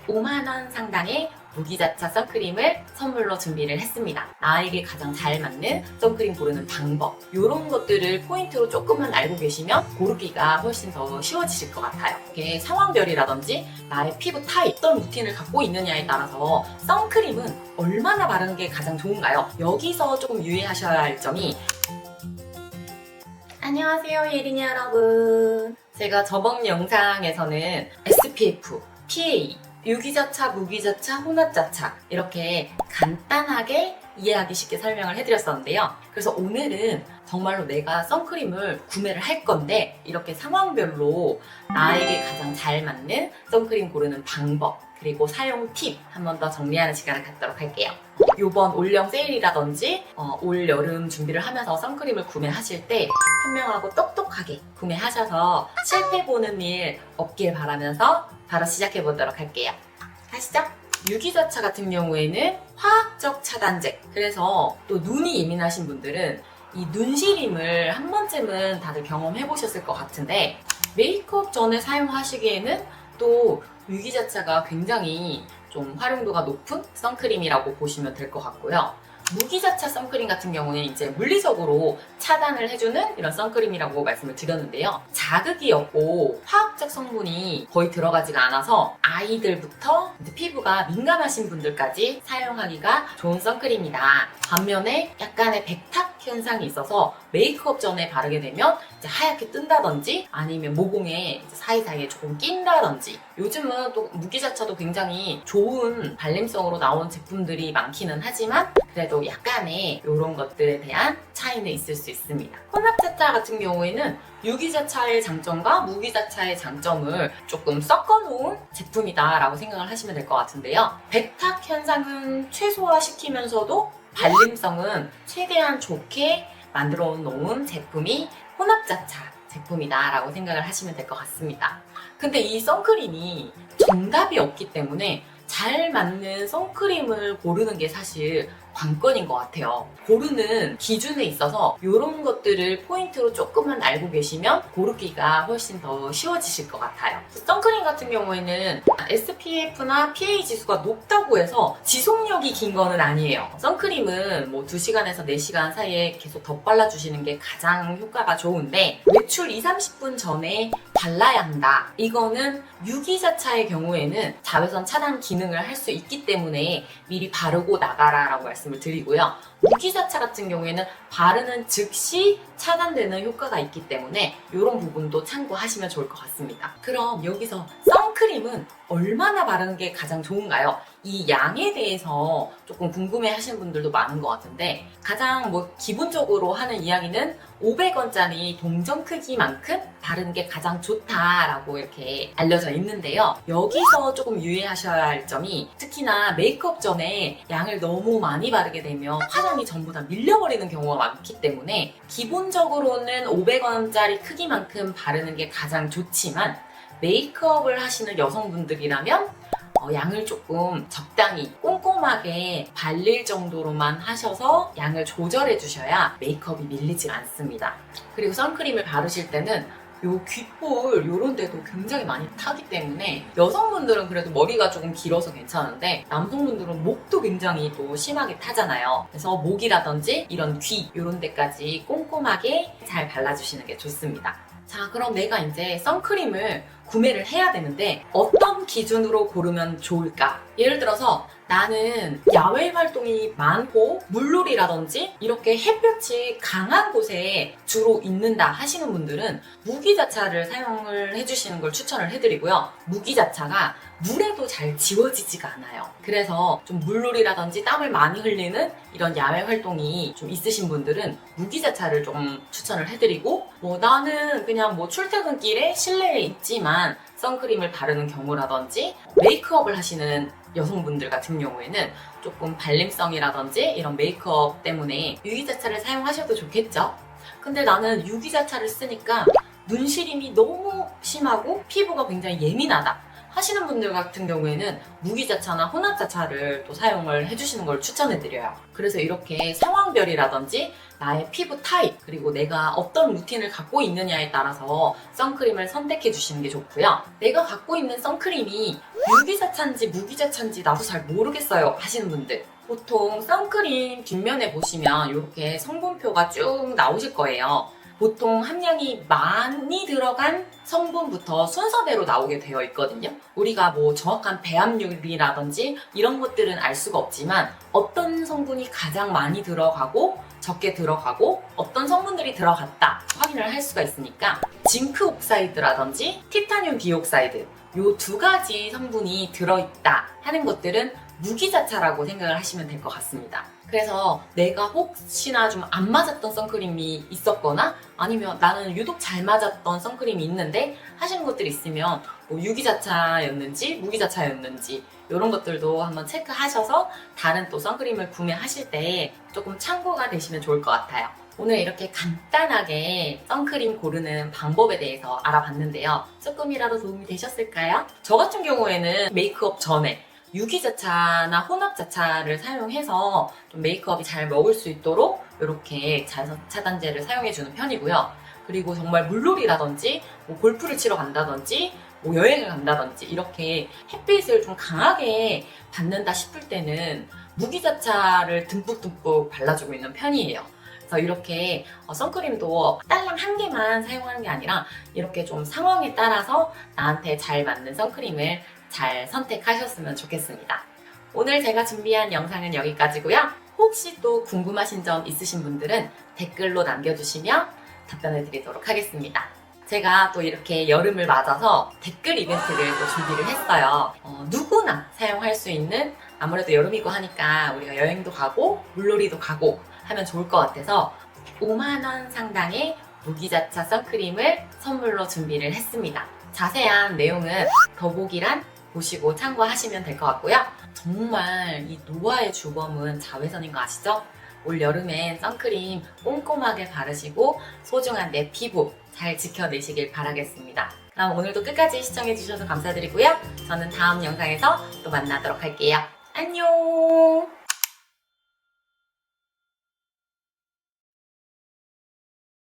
5만 원 상당의 무기자차 선크림을 선물로 준비를 했습니다. 나에게 가장 잘 맞는 선크림 고르는 방법, 이런 것들을 포인트로 조금만 알고 계시면 고르기가 훨씬 더 쉬워지실 것 같아요. 이게 상황별이라든지 나의 피부 타입, 어떤 루틴을 갖고 있느냐에 따라서 선크림은 얼마나 바르는 게 가장 좋은가요? 여기서 조금 유의하셔야 할 점이, 안녕하세요 예린이 여러분. 제가 저번 영상에서는 SPF, PA, 유기자차, 무기자차, 혼합자차 이렇게 간단하게 이해하기 쉽게 설명을 해드렸었는데요. 그래서 오늘은 정말로 내가 선크림을 구매를 할 건데 이렇게 상황별로 나에게 가장 잘 맞는 선크림 고르는 방법, 그리고 사용 팁 한 번 더 정리하는 시간을 갖도록 할게요. 이번 올영 세일이라든지 올 여름 준비를 하면서 선크림을 구매하실 때 현명하고 똑똑하게 구매하셔서 실패 보는 일 없길 바라면서 바로 시작해 보도록 할게요. 가시죠. 유기자차 같은 경우에는 화학적 차단제, 그래서 또 눈이 예민하신 분들은 이 눈시림을 한 번쯤은 다들 경험해 보셨을 것 같은데, 메이크업 전에 사용하시기에는 또 유기자차가 굉장히 좀 활용도가 높은 선크림이라고 보시면 될 것 같고요. 무기자차 선크림 같은 경우는 이제 물리적으로 차단을 해주는 이런 선크림이라고 말씀을 드렸는데요. 자극이 없고 화학적 성분이 거의 들어가지가 않아서 아이들부터 이제 피부가 민감하신 분들까지 사용하기가 좋은 선크림이다. 반면에 약간의 백탁 현상이 있어서 메이크업 전에 바르게 되면 이제 하얗게 뜬다든지 아니면 모공에 이제 사이사이에 조금 낀다든지, 요즘은 또 무기자차도 굉장히 좋은 발림성으로 나온 제품들이 많기는 하지만 그래도 약간의 이런 것들에 대한 차이는 있을 수 있습니다. 혼합자차 같은 경우에는 유기자차의 장점과 무기자차의 장점을 조금 섞어놓은 제품이다라고 생각을 하시면 될 것 같은데요. 백탁 현상은 최소화시키면서도 발림성은 최대한 좋게 만들어 놓은 제품이 혼합자차 제품이다라고 생각을 하시면 될 것 같습니다. 근데 이 선크림이 정답이 없기 때문에 잘 맞는 선크림을 고르는 게 사실 관건인 것 같아요. 고르는 기준에 있어서 이런 것들을 포인트로 조금만 알고 계시면 고르기가 훨씬 더 쉬워지실 것 같아요. 선크림 같은 경우에는 SPF나 PA 지수가 높다고 해서 지속력이 긴 거는 아니에요. 선크림은 뭐 2시간에서 4시간 사이에 계속 덧발라주시는 게 가장 효과가 좋은데, 외출 2-30분 전에 발라야 한다. 이거는 유기자차의 경우에는 자외선 차단 기능을 할 수 있기 때문에 미리 바르고 나가라라고 말씀을 드리고요. 무기자차 같은 경우에는 바르는 즉시 차단되는 효과가 있기 때문에 이런 부분도 참고하시면 좋을 것 같습니다. 그럼 여기서 선크림은 얼마나 바르는 게 가장 좋은가요? 이 양에 대해서 조금 궁금해 하시는 분들도 많은 것 같은데, 가장 기본적으로 하는 이야기는 500원짜리 동전 크기만큼 바르는 게 가장 좋다라고 이렇게 알려져 있는데요. 여기서 조금 유의하셔야 할 점이, 특히나 메이크업 전에 양을 너무 많이 바르게 되면 화장이 전부 다 밀려버리는 경우가 많기 때문에 기본적으로는 500원짜리 크기만큼 바르는 게 가장 좋지만, 메이크업을 하시는 여성분들이라면 양을 조금 적당히 꼼꼼하게 발릴 정도로만 하셔서 양을 조절해 주셔야 메이크업이 밀리지 않습니다. 그리고 선크림을 바르실 때는 요 귓볼 요런 데도 굉장히 많이 타기 때문에, 여성분들은 그래도 머리가 조금 길어서 괜찮은데 남성분들은 목도 굉장히 또 심하게 타잖아요. 그래서 목이라든지 이런 귀 요런 데까지 꼼꼼하게 잘 발라주시는 게 좋습니다. 자, 그럼 내가 이제 선크림을 구매를 해야 되는데 어떤 기준으로 고르면 좋을까? 예를 들어서 나는 야외 활동이 많고 물놀이라든지 이렇게 햇볕이 강한 곳에 주로 있는다 하시는 분들은 무기자차를 사용을 해주시는 걸 추천을 해드리고요. 무기자차가 물에도 잘 지워지지가 않아요. 그래서 좀 물놀이라든지 땀을 많이 흘리는 이런 야외 활동이 좀 있으신 분들은 무기자차를 좀 추천을 해드리고, 나는 그냥 출퇴근길에 실내에 있지만 선크림을 바르는 경우라든지 메이크업을 하시는 여성분들 같은 경우에는 조금 발림성이라든지 이런 메이크업 때문에 유기자차를 사용하셔도 좋겠죠? 근데 나는 유기자차를 쓰니까 눈시림이 너무 심하고 피부가 굉장히 예민하다 하시는 분들 같은 경우에는 무기자차나 혼합자차를 또 사용을 해주시는 걸 추천해드려요. 그래서 이렇게 상황별이라든지 나의 피부 타입, 그리고 내가 어떤 루틴을 갖고 있느냐에 따라서 선크림을 선택해 주시는 게 좋고요. 내가 갖고 있는 선크림이 유기자차인지 무기자차인지 나도 잘 모르겠어요 하시는 분들, 보통 선크림 뒷면에 보시면 이렇게 성분표가 쭉 나오실 거예요. 보통 함량이 많이 들어간 성분부터 순서대로 나오게 되어 있거든요. 우리가 뭐 정확한 배합률이라든지 이런 것들은 알 수가 없지만 어떤 성분이 가장 많이 들어가고 적게 들어가고 어떤 성분들이 들어갔다 확인을 할 수가 있으니까, 징크 옥사이드라든지 티타늄 디옥사이드 요 두 가지 성분이 들어있다 하는 것들은 무기자차라고 생각을 하시면 될 것 같습니다. 그래서 내가 혹시나 좀 안 맞았던 선크림이 있었거나 아니면 나는 유독 잘 맞았던 선크림이 있는데 하시는 것들이 있으면 뭐 유기자차였는지 무기자차였는지 이런 것들도 한번 체크하셔서 다른 또 선크림을 구매하실 때 조금 참고가 되시면 좋을 것 같아요. 오늘 이렇게 간단하게 선크림 고르는 방법에 대해서 알아봤는데요. 조금이라도 도움이 되셨을까요? 저 같은 경우에는 메이크업 전에 유기자차나 혼합자차를 사용해서 좀 메이크업이 잘 먹을 수 있도록 이렇게 자외선 차단제를 사용해주는 편이고요. 그리고 정말 물놀이라든지 뭐 골프를 치러 간다든지 뭐 여행을 간다든지 이렇게 햇빛을 좀 강하게 받는다 싶을 때는 무기자차를 듬뿍듬뿍 발라주고 있는 편이에요. 그래서 이렇게 선크림도 딸랑 한 개만 사용하는 게 아니라 이렇게 좀 상황에 따라서 나한테 잘 맞는 선크림을 잘 선택하셨으면 좋겠습니다. 오늘 제가 준비한 영상은 여기까지고요. 혹시 또 궁금하신 점 있으신 분들은 댓글로 남겨주시면 답변해 드리도록 하겠습니다. 제가 또 이렇게 여름을 맞아서 댓글 이벤트를 또 준비를 했어요. 누구나 사용할 수 있는, 아무래도 여름이고 하니까 우리가 여행도 가고 물놀이도 가고 하면 좋을 것 같아서 5만원 상당의 무기자차 선크림을 선물로 준비를 했습니다. 자세한 내용은 더보기란 보시고 참고하시면 될 것 같고요. 정말 이 노화의 주범은 자외선인 거 아시죠? 올 여름엔 선크림 꼼꼼하게 바르시고 소중한 내 피부 잘 지켜내시길 바라겠습니다. 그럼 오늘도 끝까지 시청해주셔서 감사드리고요. 저는 다음 영상에서 또 만나도록 할게요. 안녕!